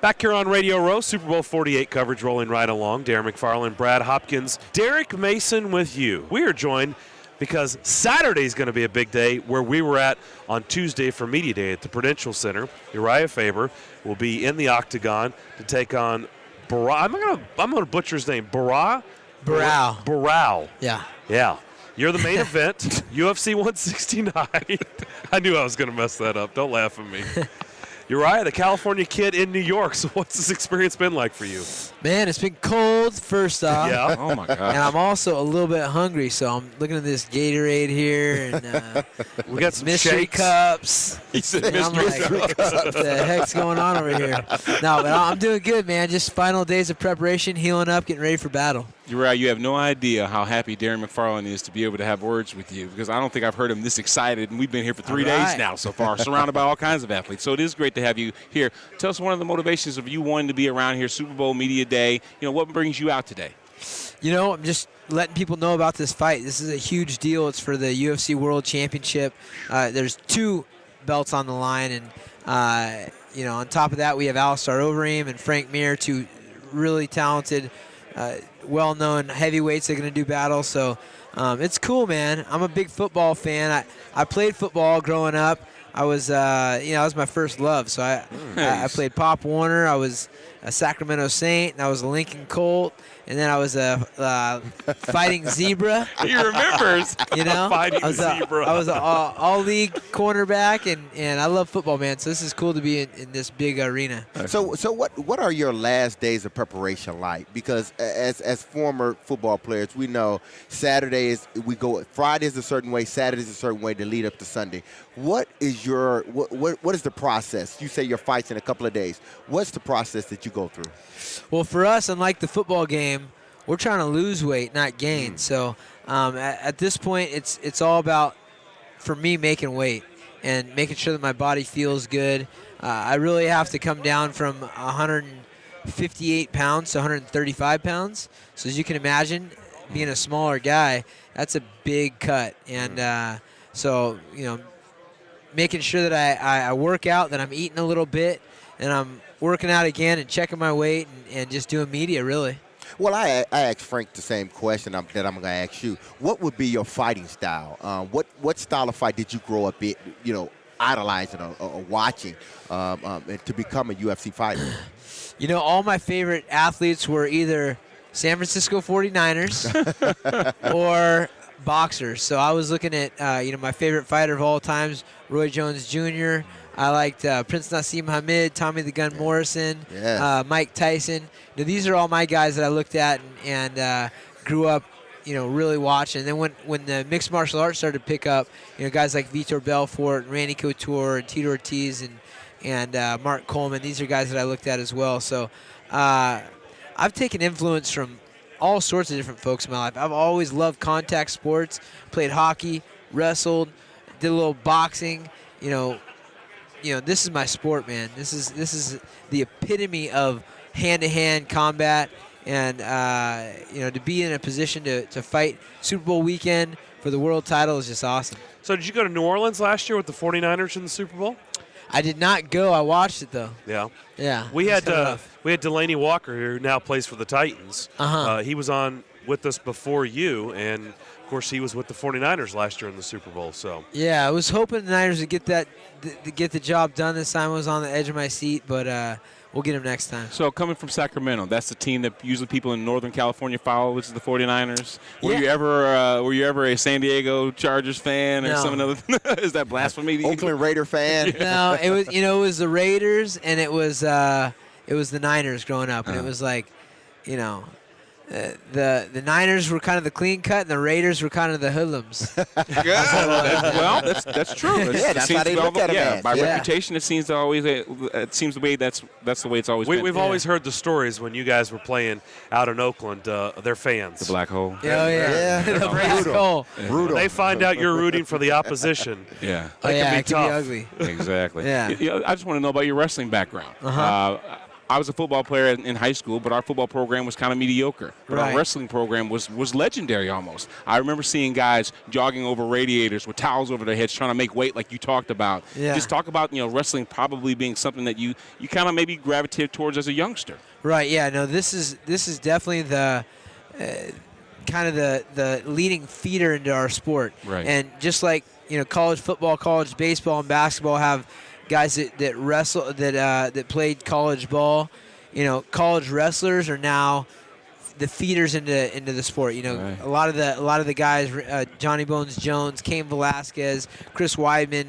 Back here on Radio Row, Super Bowl 48 coverage rolling right along. Darren McFarland, Brad Hopkins, Derek Mason with you. We are joined because Saturday is going to be a big day where we were at on Tuesday for Media Day at the Prudential Center. Urijah Faber will be in the Octagon to take on I'm going to butcher his name. Barao. Yeah. Yeah. You're the main event, UFC 169. I knew I was going to mess that up. Don't laugh at me. Urijah, the California kid in New York. So what's this experience been like for you? Man, it's been cold, first off. Yeah. Oh, my God. And I'm also a little bit hungry, so I'm looking at this Gatorade here. And we got some mystery shakes. Cups. He said And I'm mystery like, cups. what the heck's going on over here? No, but I'm doing good, man. Just final days of preparation, healing up, getting ready for battle. You're right. You have no idea how happy Darren McFarland is to be able to have words with you, because I don't think I've heard him this excited, and we've been here for 3 days now so far, surrounded by all kinds of athletes. So it is great to have you here. Tell us one of the motivations of you wanting to be around here, Super Bowl Media Day. What brings you out today? I'm just letting people know about this fight. This is a huge deal. It's for the UFC World Championship. There's 2 belts on the line, and on top of that, we have Alistair Overeem and Frank Mir, 2 really talented, well-known heavyweights that are going to do battle. So it's cool, man. I'm a big football fan. I played football growing up. I was, that was my first love. So I played Pop Warner. I was a Sacramento Saint, and I was a Lincoln Colt, and then I was a Fighting Zebra. He remembers. Fighting Zebra. I was an all-league cornerback, and I love football, man. So this is cool to be in this big arena. So what are your last days of preparation like? Because as former football players, we know Friday is a certain way, Saturday is a certain way to lead up to Sunday. What is what is the process? You say your fight's in a couple of days. What's the process that you go through? Well, for us, unlike the football game, we're trying to lose weight, not gain. So at this point, it's all about, for me, making weight and making sure that my body feels good. I really have to come down from 158 pounds to 135 pounds. So as you can imagine, being a smaller guy, that's a big cut. And making sure that I work out, that I'm eating a little bit, and I'm working out again and checking my weight and just doing media, really. Well, I asked Frank the same question that I'm going to ask you. What would be your fighting style? What style of fight did you grow up idolizing or watching to become a UFC fighter? All my favorite athletes were either San Francisco 49ers or boxers. So I was looking at, my favorite fighter of all times, Roy Jones Jr. I liked Prince Nassim Hamed, Tommy the Gun Morrison, Mike Tyson. These are all my guys that I looked at and grew up, really watching. And then when the mixed martial arts started to pick up, guys like Vitor Belfort, Randy Couture, and Tito Ortiz, and Mark Coleman, these are guys that I looked at as well. So I've taken influence from all sorts of different folks in my life. I've always loved contact sports, played hockey, wrestled, did a little boxing. This is my sport, man. This is the epitome of hand-to-hand combat, and to be in a position to fight Super Bowl weekend for the world title is just awesome. So did you go to New Orleans last year with the 49ers in the Super Bowl? I did not go. I watched it though. Yeah. We had Delaney Walker here, who now plays for the Titans. He was on with us before you, and of course he was with the 49ers last year in the Super Bowl. So yeah, I was hoping the Niners would get the job done this time. I was on the edge of my seat, but we'll get him next time. So coming from Sacramento, that's the team that usually people in Northern California follow, which is the 49ers. Were you ever a San Diego Chargers fan or some other? Is that blasphemy? Oakland Raider fan? No, it was it was the Raiders and it was the Niners growing up, and it was like, the Niners were kind of the clean cut, and the Raiders were kind of the hoodlums. Well, that's true. That's how they look at it. By reputation, it seems the way that's the way it's always been. We've always heard the stories when you guys were playing out in Oakland. Their fans, the black hole. Oh yeah. The black hole. Brutal. They find out you're rooting for the opposition. Yeah, it can be it tough. can be ugly. Exactly. Yeah. I just want to know about your wrestling background. I was a football player in high school, but our football program was kind of mediocre. But Right. our wrestling program was legendary almost. I remember seeing guys jogging over radiators with towels over their heads trying to make weight like you talked about. Yeah. Just talk about, wrestling probably being something that you kind of maybe gravitate towards as a youngster. Right. Yeah. No. This is definitely the kind of the leading feeder into our sport. Right. And just like college football, college baseball, and basketball have guys that wrestle that played college ball. College wrestlers are now the feeders into the sport. Right. A lot of the guys, Johnny Bones Jones, Cain Velasquez, Chris Weidman.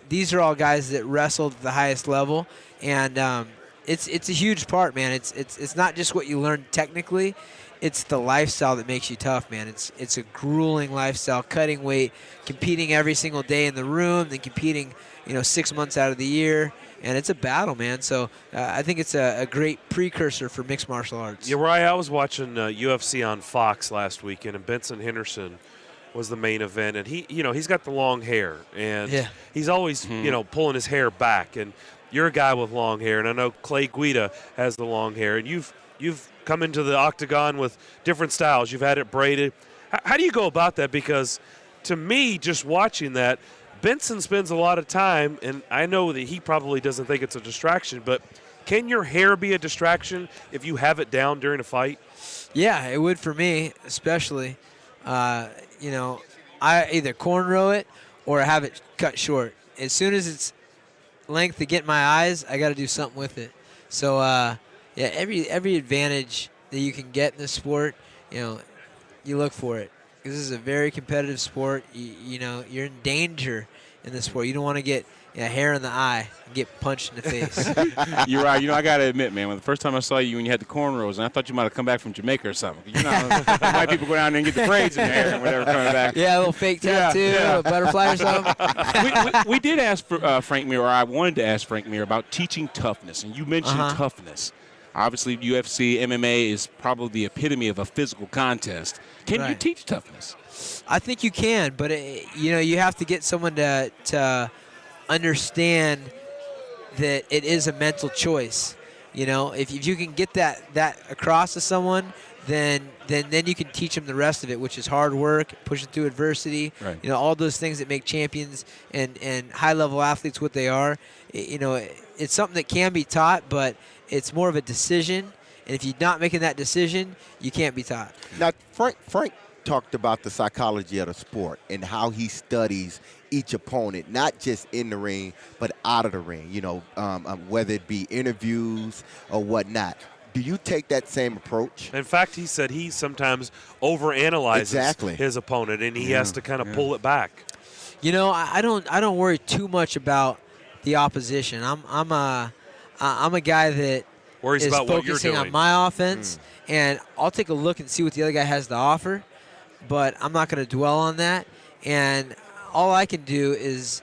These are all guys that wrestled at the highest level, and it's a huge part, man. It's not just what you learn technically. It's the lifestyle that makes you tough, man. It's a grueling lifestyle, cutting weight, competing every single day in the room, then competing 6 months out of the year, and it's a battle, man. So I think it's a great precursor for mixed martial arts. Uriah, I was watching UFC on Fox last weekend, and Benson Henderson was the main event, and he's got the long hair, and he's always pulling his hair back, and you're a guy with long hair, and I know Clay Guida has the long hair, and you've come into the octagon with different styles. You've had it braided. How do you go about that? Because to me, just watching that, Benson spends a lot of time, and I know that he probably doesn't think it's a distraction, but can your hair be a distraction if you have it down during a fight? Yeah, it would for me, especially. I either cornrow it or have it cut short. As soon as it's length to get in my eyes, I got to do something with it. So, every advantage that you can get in this sport, you look for it. This is a very competitive sport. You're in danger in this sport. You don't want to get hair in the eye and get punched in the face. You're right. I got to admit, man, when the first time I saw you when you had the cornrows, and I thought you might have come back from Jamaica or something. White people go down there and get the braids in their hair and whatever coming back. Yeah, a little fake tattoo, a butterfly or something. we did ask for, Frank Mir, or I wanted to ask Frank Mir about teaching toughness, and you mentioned toughness. Obviously, UFC, MMA is probably the epitome of a physical contest. Can you teach toughness? I think you can, but you have to get someone to understand that it is a mental choice. If you can get that across to someone, then you can teach them the rest of it, which is hard work, pushing through adversity. Right. All those things that make champions and high level athletes what they are. It's something that can be taught, but it's more of a decision. And if you're not making that decision, you can't be taught. Now, Frank talked about the psychology of the sport and how he studies each opponent, not just in the ring, but out of the ring, whether it be interviews or whatnot. Do you take that same approach? In fact, he said he sometimes overanalyzes his opponent, and he has to kind of pull it back. I don't worry too much about the opposition. I'm a guy that worries is about what you're focusing doing on my offense, and I'll take a look and see what the other guy has to offer, but I'm not going to dwell on that. And all I can do is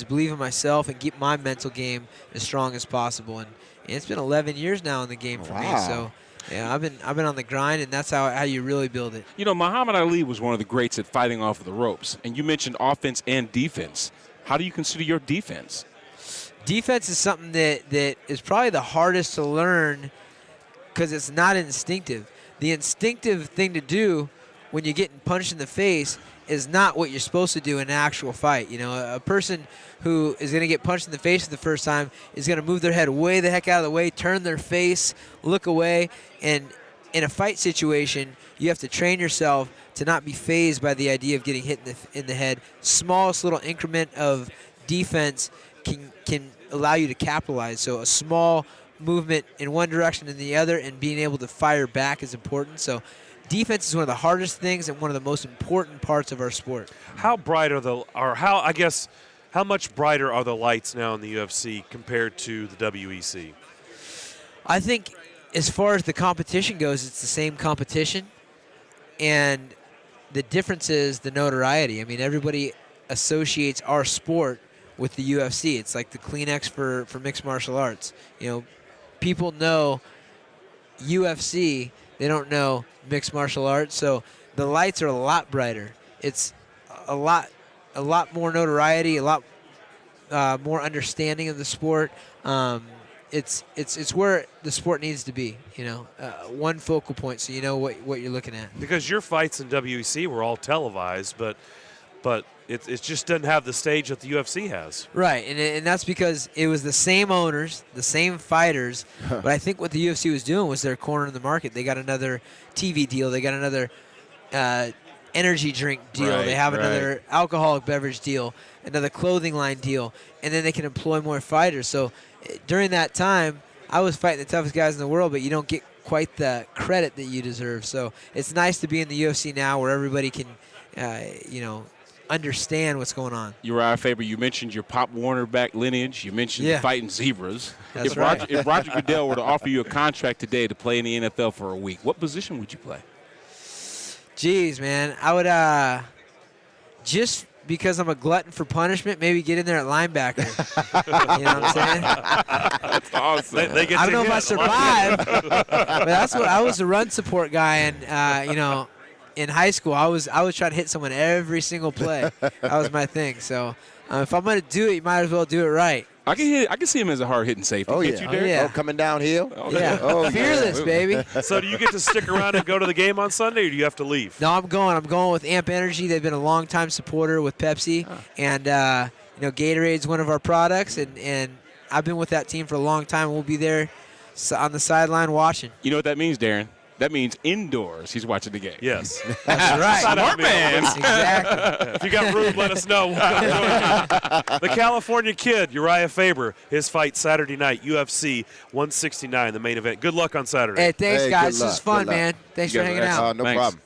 believe in myself and keep my mental game as strong as possible. And it's been 11 years now in the game for me, so I've been on the grind, and that's how you really build it. Muhammad Ali was one of the greats at fighting off of the ropes, and you mentioned offense and defense. How do you consider your defense? Defense is something that is probably the hardest to learn because it's not instinctive. The instinctive thing to do when you're getting punched in the face is not what you're supposed to do in an actual fight. A person who is going to get punched in the face for the first time is going to move their head way the heck out of the way, turn their face, look away. And in a fight situation, you have to train yourself to not be fazed by the idea of getting hit in the head. Smallest little increment of defense can allow you to capitalize. So a small movement in one direction and the other and being able to fire back is important. So defense is one of the hardest things and one of the most important parts of our sport. How bright how much brighter are the lights now in the UFC compared to the WEC? I think as far as the competition goes, it's the same competition, and the difference is the notoriety. I mean, everybody associates our sport with the UFC. It's like the Kleenex for mixed martial arts. People know UFC, they don't know mixed martial arts, so the lights are a lot brighter. It's a lot more notoriety, a lot more understanding of the sport. it's where the sport needs to be. One focal point, so you know what you're looking at. Because your fights in WEC were all televised, but it just doesn't have the stage that the UFC has. Right, and that's because it was the same owners, the same fighters, but I think what the UFC was doing was they're cornering the market. They got another TV deal. They got another energy drink deal. Right, they have another alcoholic beverage deal, another clothing line deal, and then they can employ more fighters. So during that time, I was fighting the toughest guys in the world, but you don't get quite the credit that you deserve. So it's nice to be in the UFC now where everybody can, understand what's going on. Urijah Faber, you mentioned your Pop Warner back lineage. You mentioned fighting zebras. That's if Roger Goodell were to offer you a contract today to play in the NFL for a week, what position would you play? Jeez, man. I would just because I'm a glutton for punishment, maybe get in there at linebacker. You know what I'm saying? That's awesome. They get I don't know hit. if I survived, but that's what I was a run support guy, and in high school, I was trying to hit someone every single play. That was my thing. So if I'm going to do it, you might as well do it right. I can see him as a hard-hitting safety. Oh, Can't yeah. you, Derek? yeah. Oh, coming downhill? Yeah, Oh, fearless, baby. So do you get to stick around and go to the game on Sunday, or do you have to leave? No, I'm going with Amp Energy. They've been a long-time supporter with Pepsi, and Gatorade's one of our products, and I've been with that team for a long time. We'll be there on the sideline watching. You know what that means, Darren? That means indoors he's watching the game. Yes. That's right. Smart man. Exactly. If you got room, let us know. We'll come join you. The California Kid, Urijah Faber, his fight Saturday night, UFC 169, the main event. Good luck on Saturday. Hey, thanks, Hey, guys. good This is luck. fun, Good luck. man. Thanks You for guys hanging are out. No Thanks. problem.